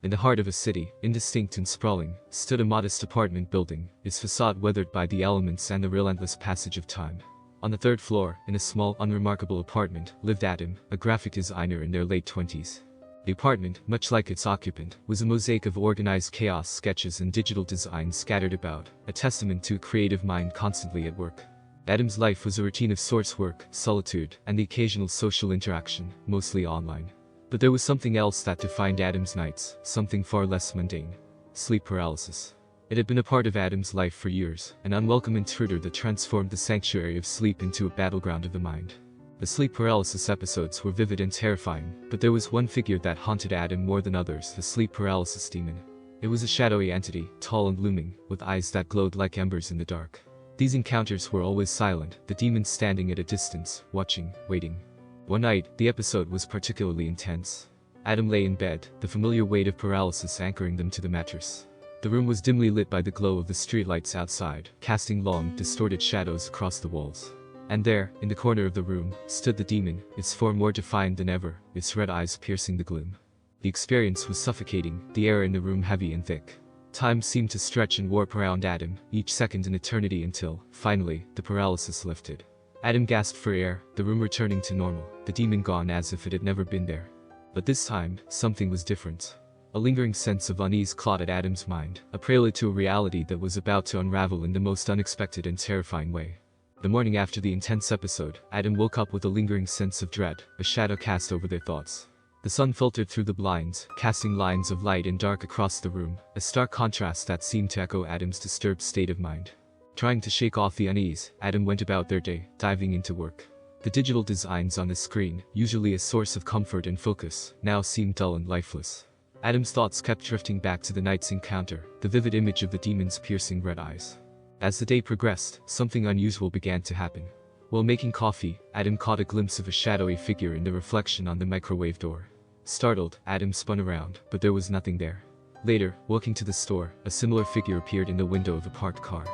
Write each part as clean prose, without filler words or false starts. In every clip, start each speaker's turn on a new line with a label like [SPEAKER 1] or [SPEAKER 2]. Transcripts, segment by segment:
[SPEAKER 1] In the heart of a city, indistinct and sprawling, stood a modest apartment building, its facade weathered by the elements and the relentless passage of time. On the third floor, in a small, unremarkable apartment, lived Adam, a graphic designer in their late 20s. The apartment, much like its occupant, was a mosaic of organized chaos, sketches and digital designs scattered about, a testament to a creative mind constantly at work. Adam's life was a routine of sorts: work, solitude, and the occasional social interaction, mostly online. But there was something else that defined Adam's nights, something far less mundane: sleep paralysis. It had been a part of Adam's life for years, an unwelcome intruder that transformed the sanctuary of sleep into a battleground of the mind. The sleep paralysis episodes were vivid and terrifying, but there was one figure that haunted Adam more than others: the sleep paralysis demon. It was a shadowy entity, tall and looming, with eyes that glowed like embers in the dark. These encounters were always silent, the demon standing at a distance, watching, waiting. One night, the episode was particularly intense. Adam lay in bed, the familiar weight of paralysis anchoring them to the mattress. The room was dimly lit by the glow of the streetlights outside, casting long, distorted shadows across the walls. And there, in the corner of the room, stood the demon, its form more defined than ever, its red eyes piercing the gloom. The experience was suffocating, the air in the room heavy and thick. Time seemed to stretch and warp around Adam, each second an eternity, until, finally, the paralysis lifted. Adam gasped for air, the room returning to normal, the demon gone as if it had never been there. But this time, something was different. A lingering sense of unease clouded Adam's mind, a prelude to a reality that was about to unravel in the most unexpected and terrifying way. The morning after the intense episode, Adam woke up with a lingering sense of dread, a shadow cast over their thoughts. The sun filtered through the blinds, casting lines of light and dark across the room, a stark contrast that seemed to echo Adam's disturbed state of mind. Trying to shake off the unease, Adam went about their day, diving into work. The digital designs on the screen, usually a source of comfort and focus, now seemed dull and lifeless. Adam's thoughts kept drifting back to the night's encounter, the vivid image of the demon's piercing red eyes. As the day progressed, something unusual began to happen. While making coffee, Adam caught a glimpse of a shadowy figure in the reflection on the microwave door. Startled, Adam spun around, but there was nothing there. Later, walking to the store, a similar figure appeared in the window of a parked car.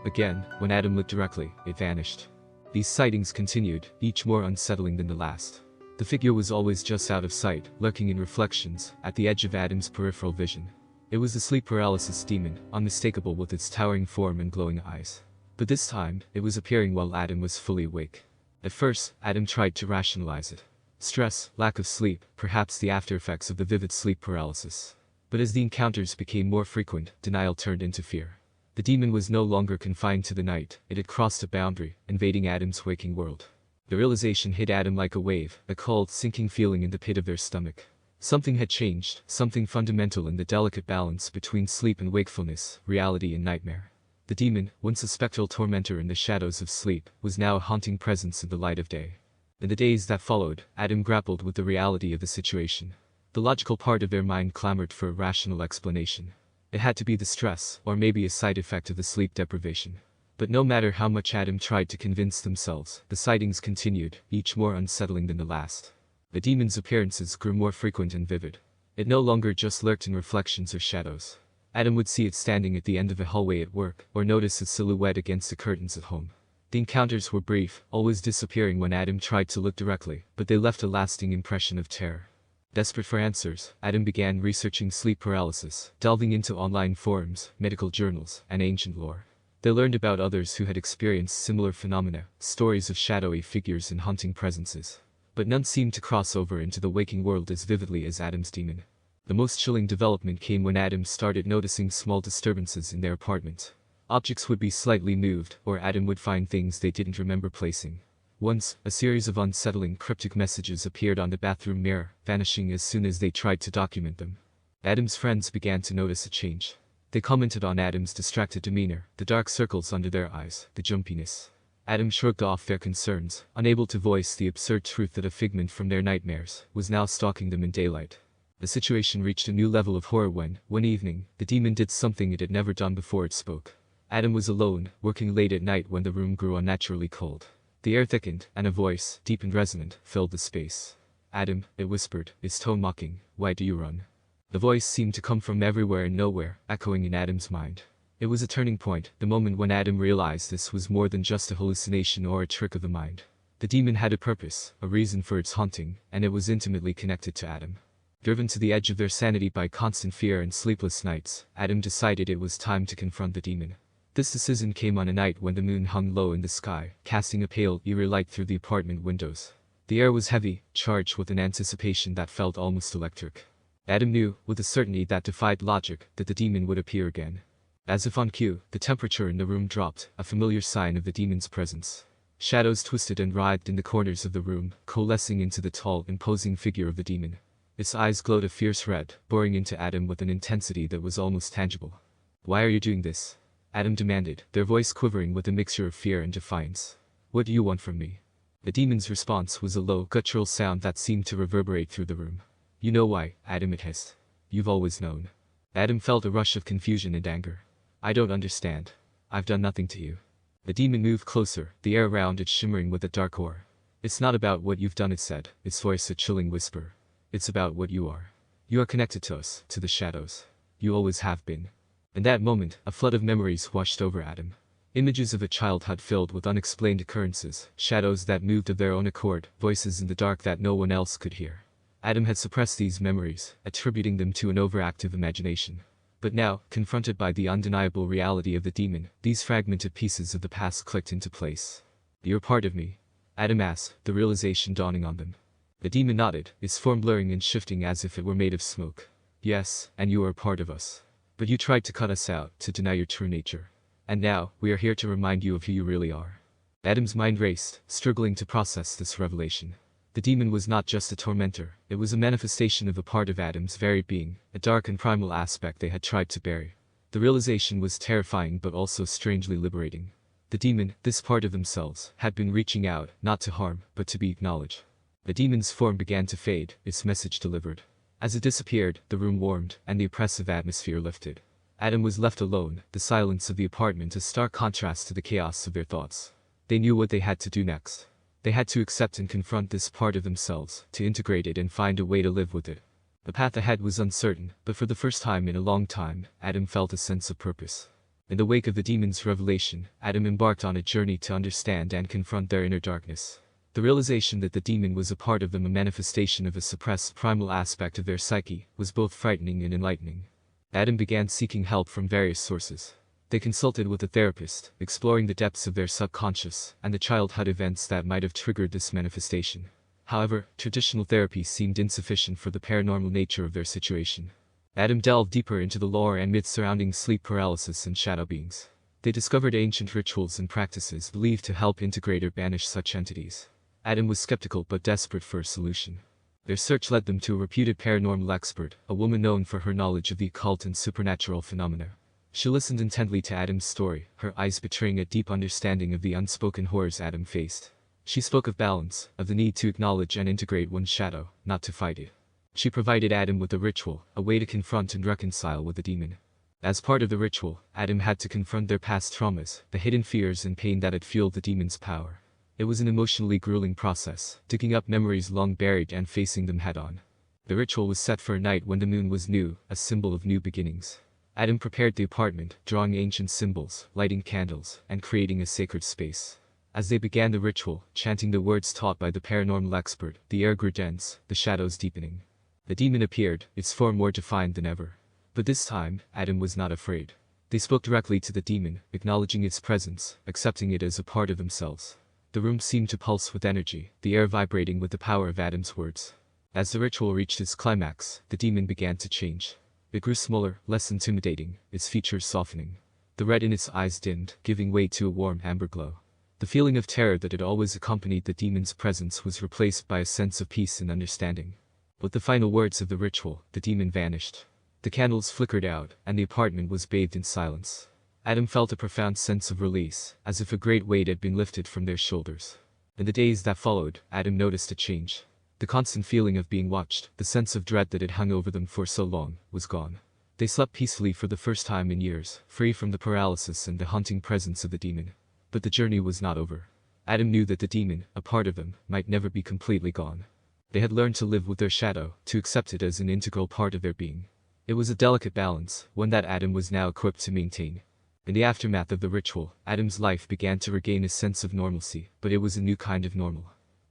[SPEAKER 1] Again, when Adam looked directly, it vanished. These sightings continued, each more unsettling than the last. The figure was always just out of sight, lurking in reflections, at the edge of Adam's peripheral vision. It was the sleep paralysis demon, unmistakable with its towering form and glowing eyes. But this time, it was appearing while Adam was fully awake. At first, Adam tried to rationalize it. Stress, lack of sleep, perhaps the after-effects of the vivid sleep paralysis. But as the encounters became more frequent, denial turned into fear. The demon was no longer confined to the night, it had crossed a boundary, invading Adam's waking world. The realization hit Adam like a wave, a cold, sinking feeling in the pit of their stomach. Something had changed, something fundamental in the delicate balance between sleep and wakefulness, reality and nightmare. The demon, once a spectral tormentor in the shadows of sleep, was now a haunting presence in the light of day. In the days that followed, Adam grappled with the reality of the situation. The logical part of their mind clamored for a rational explanation. It had to be the stress, or maybe a side effect of the sleep deprivation. But no matter how much Adam tried to convince themselves, the sightings continued, each more unsettling than the last. The demon's appearances grew more frequent and vivid. It no longer just lurked in reflections or shadows. Adam would see it standing at the end of a hallway at work, or notice its silhouette against the curtains at home. The encounters were brief, always disappearing when Adam tried to look directly, but they left a lasting impression of terror. Desperate for answers, Adam began researching sleep paralysis, delving into online forums, medical journals, and ancient lore. They learned about others who had experienced similar phenomena, stories of shadowy figures and haunting presences. But none seemed to cross over into the waking world as vividly as Adam's demon. The most chilling development came when Adam started noticing small disturbances in their apartment. Objects would be slightly moved, or Adam would find things they didn't remember placing. Once, a series of unsettling cryptic messages appeared on the bathroom mirror, vanishing as soon as they tried to document them. Adam's friends began to notice a change. They commented on Adam's distracted demeanor, the dark circles under their eyes, the jumpiness. Adam shrugged off their concerns, unable to voice the absurd truth that a figment from their nightmares was now stalking them in daylight. The situation reached a new level of horror when, one evening, the demon did something it had never done before: it spoke. Adam was alone, working late at night when the room grew unnaturally cold. The air thickened, and a voice, deep and resonant, filled the space. "Adam," it whispered, its tone mocking, "why do you run?" The voice seemed to come from everywhere and nowhere, echoing in Adam's mind. It was a turning point, the moment when Adam realized this was more than just a hallucination or a trick of the mind. The demon had a purpose, a reason for its haunting, and it was intimately connected to Adam. Driven to the edge of their sanity by constant fear and sleepless nights, Adam decided it was time to confront the demon. This decision came on a night when the moon hung low in the sky, casting a pale, eerie light through the apartment windows. The air was heavy, charged with an anticipation that felt almost electric. Adam knew, with a certainty that defied logic, that the demon would appear again. As if on cue, the temperature in the room dropped, a familiar sign of the demon's presence. Shadows twisted and writhed in the corners of the room, coalescing into the tall, imposing figure of the demon. Its eyes glowed a fierce red, boring into Adam with an intensity that was almost tangible. "Why are you doing this?" Adam demanded, their voice quivering with a mixture of fear and defiance. "What do you want from me?" The demon's response was a low, guttural sound that seemed to reverberate through the room. "You know why, Adam," it hissed. "You've always known." Adam felt a rush of confusion and anger. "I don't understand. I've done nothing to you." The demon moved closer, the air around it shimmering with a dark aura. "It's not about what you've done," it said, its voice a chilling whisper. "It's about what you are. You are connected to us, to the shadows. You always have been." In that moment, a flood of memories washed over Adam. Images of a childhood filled with unexplained occurrences, shadows that moved of their own accord, voices in the dark that no one else could hear. Adam had suppressed these memories, attributing them to an overactive imagination. But now, confronted by the undeniable reality of the demon, these fragmented pieces of the past clicked into place. "You're part of me?" Adam asked, the realization dawning on them. The demon nodded, its form blurring and shifting as if it were made of smoke. "Yes, and you are part of us. But you tried to cut us out, to deny your true nature. And now, we are here to remind you of who you really are." Adam's mind raced, struggling to process this revelation. The demon was not just a tormentor, it was a manifestation of a part of Adam's very being, a dark and primal aspect they had tried to bury. The realization was terrifying but also strangely liberating. The demon, this part of themselves, had been reaching out, not to harm, but to be acknowledged. The demon's form began to fade, its message delivered. As it disappeared, the room warmed, and the oppressive atmosphere lifted. Adam was left alone, the silence of the apartment a stark contrast to the chaos of their thoughts. They knew what they had to do next. They had to accept and confront this part of themselves, to integrate it and find a way to live with it. The path ahead was uncertain, but for the first time in a long time, Adam felt a sense of purpose. In the wake of the demon's revelation, Adam embarked on a journey to understand and confront their inner darkness. The realization that the demon was a part of them, a manifestation of a suppressed primal aspect of their psyche, was both frightening and enlightening. Adam began seeking help from various sources. They consulted with a therapist, exploring the depths of their subconscious and the childhood events that might have triggered this manifestation. However, traditional therapy seemed insufficient for the paranormal nature of their situation. Adam delved deeper into the lore and myths surrounding sleep paralysis and shadow beings. They discovered ancient rituals and practices believed to help integrate or banish such entities. Adam was skeptical but desperate for a solution. Their search led them to a reputed paranormal expert, a woman known for her knowledge of the occult and supernatural phenomena. She listened intently to Adam's story, her eyes betraying a deep understanding of the unspoken horrors Adam faced. She spoke of balance, of the need to acknowledge and integrate one's shadow, not to fight it. She provided Adam with a ritual, a way to confront and reconcile with the demon. As part of the ritual, Adam had to confront their past traumas, the hidden fears and pain that had fueled the demon's power. It was an emotionally grueling process, digging up memories long buried and facing them head-on. The ritual was set for a night when the moon was new, a symbol of new beginnings. Adam prepared the apartment, drawing ancient symbols, lighting candles, and creating a sacred space. As they began the ritual, chanting the words taught by the paranormal expert, the air grew dense, the shadows deepening. The demon appeared, its form more defined than ever. But this time, Adam was not afraid. They spoke directly to the demon, acknowledging its presence, accepting it as a part of themselves. The room seemed to pulse with energy, the air vibrating with the power of Adam's words. As the ritual reached its climax, the demon began to change. It grew smaller, less intimidating, its features softening. The red in its eyes dimmed, giving way to a warm amber glow. The feeling of terror that had always accompanied the demon's presence was replaced by a sense of peace and understanding. With the final words of the ritual, the demon vanished. The candles flickered out, and the apartment was bathed in silence. Adam felt a profound sense of release, as if a great weight had been lifted from their shoulders. In the days that followed, Adam noticed a change. The constant feeling of being watched, the sense of dread that had hung over them for so long, was gone. They slept peacefully for the first time in years, free from the paralysis and the haunting presence of the demon. But the journey was not over. Adam knew that the demon, a part of them, might never be completely gone. They had learned to live with their shadow, to accept it as an integral part of their being. It was a delicate balance, one that Adam was now equipped to maintain. In the aftermath of the ritual, Adam's life began to regain a sense of normalcy, but it was a new kind of normal.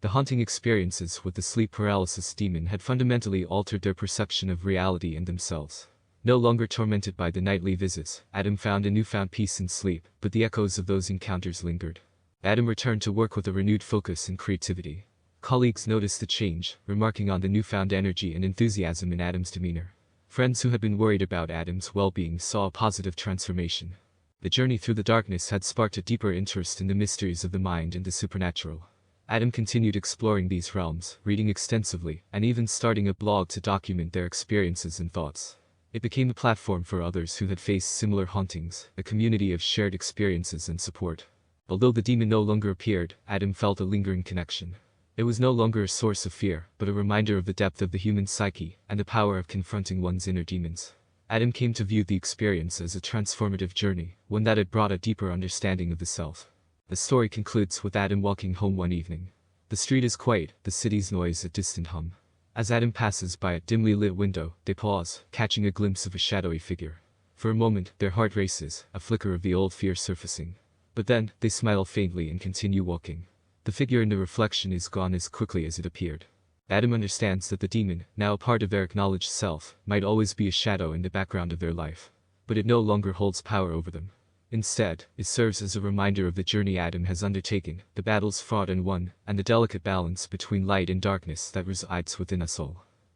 [SPEAKER 1] The haunting experiences with the sleep paralysis demon had fundamentally altered their perception of reality and themselves. No longer tormented by the nightly visits, Adam found a newfound peace in sleep, but the echoes of those encounters lingered. Adam returned to work with a renewed focus and creativity. Colleagues noticed the change, remarking on the newfound energy and enthusiasm in Adam's demeanor. Friends who had been worried about Adam's well-being saw a positive transformation. The journey through the darkness had sparked a deeper interest in the mysteries of the mind and the supernatural. Adam continued exploring these realms, reading extensively, and even starting a blog to document their experiences and thoughts. It became a platform for others who had faced similar hauntings, a community of shared experiences and support. Although the demon no longer appeared, Adam felt a lingering connection. It was no longer a source of fear, but a reminder of the depth of the human psyche and the power of confronting one's inner demons. Adam came to view the experience as a transformative journey, one that had brought a deeper understanding of the self. The story concludes with Adam walking home one evening. The street is quiet, the city's noise a distant hum. As Adam passes by a dimly lit window, they pause, catching a glimpse of a shadowy figure. For a moment, their heart races, a flicker of the old fear surfacing. But then, they smile faintly and continue walking. The figure in the reflection is gone as quickly as it appeared. Adam understands that the demon, now a part of their acknowledged self, might always be a shadow in the background of their life. But it no longer holds power over them. Instead, it serves as a reminder of the journey Adam has undertaken, the battles fought and won, and the delicate balance between light and darkness that resides within us all.